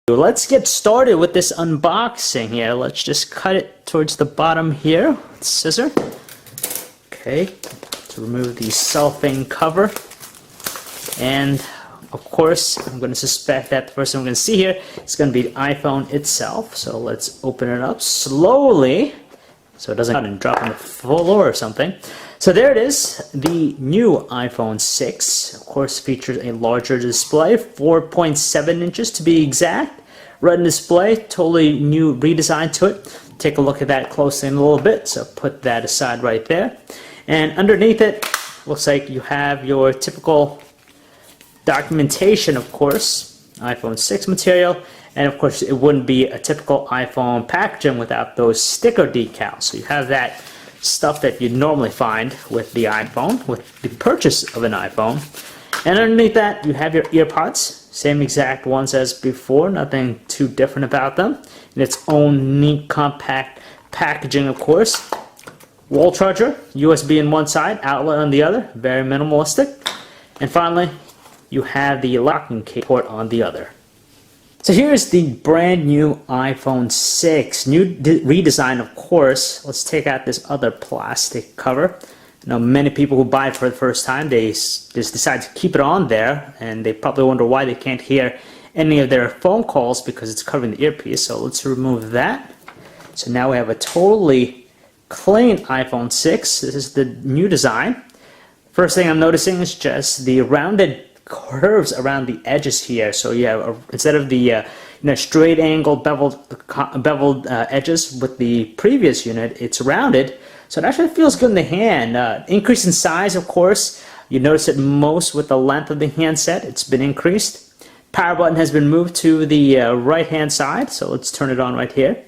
Let's get started with this unboxing here. Let's just cut it towards the bottom here with a scissor. Okay, to remove the cellophane cover. And of course, I'm going to suspect that the first thing we're going to see here is going to be the iPhone itself. So let's open it up slowly so it doesn't drop on the floor or something. So there it is, the new iPhone 6. Of course, features a larger display, 4.7 inches to be exact. Retina display, totally new redesign to it. Take a look at that closely in a little bit, so put that aside right there. And underneath it, looks like you have your typical documentation, of course, iPhone 6 material. And of course, it wouldn't be a typical iPhone packaging without those sticker decals. So you have that stuff that you'd normally find with the iPhone, with the purchase of an iPhone. And underneath that, you have your earpods, same exact ones as before, nothing too different about them. In its own neat, compact packaging, of course. Wall charger, USB on one side, outlet on the other, very minimalistic. And finally, you have the locking port on the other. So here's the brand new iPhone 6, new redesign, of course. Let's take out this other plastic cover. I know many people who buy it for the first time, they just decide to keep it on there, and they probably wonder why they can't hear any of their phone calls because it's covering the earpiece. So let's remove that. So now we have a totally clean iPhone 6. This is the new design. First thing I'm noticing is just the rounded curves around the edges here. So you have instead of the straight angled beveled edges with the previous unit, it's rounded, so it actually feels good in the hand. Increase in size, of course, you notice it most with the length of the handset. It's been increased. Power button has been moved to the right hand side, so let's turn it on right here.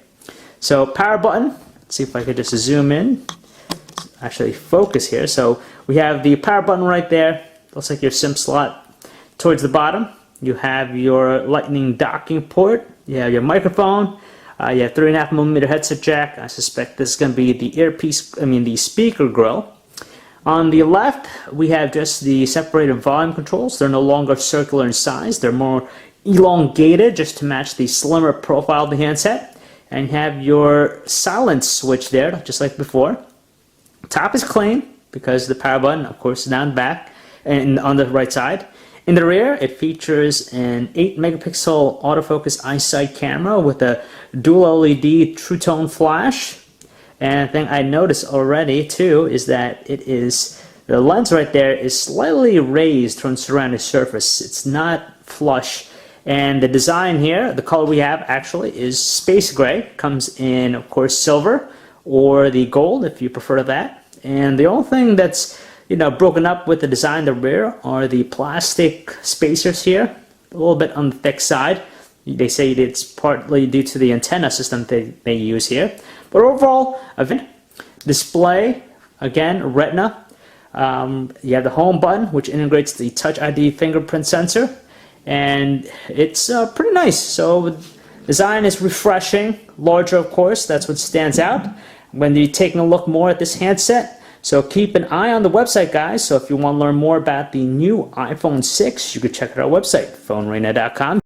So power button, let's see if I could just zoom in, actually focus here. So we have the power button right there. Looks like your SIM slot. Towards the bottom, you have your lightning docking port, you have your microphone, you have 3.5mm headset jack. I suspect this is going to be the the speaker grill. On the left, we have just the separated volume controls. They're no longer circular in size, they're more elongated just to match the slimmer profile of the handset. And you have your silence switch there, just like before. Top is clean because the power button, of course, is down back and on the right side. In the rear, it features an 8-megapixel autofocus iSight camera with a dual LED True Tone flash. And the thing I noticed already too is that the lens right there is slightly raised from surrounding surface. It's not flush. And the design here, the color we have actually is space gray. Comes in, of course, silver or the gold if you prefer that. And the only thing that's broken up with the design in the rear are the plastic spacers here, a little bit on the thick side. They say it's partly due to the antenna system they use here. But overall, display, again, Retina. You have the home button, which integrates the Touch ID fingerprint sensor. And it's pretty nice. So design is refreshing, larger, of course. That's what stands out when you're taking a look more at this handset. So keep an eye on the website, guys. So if you want to learn more about the new iPhone 6, you can check out our website, phonearena.com.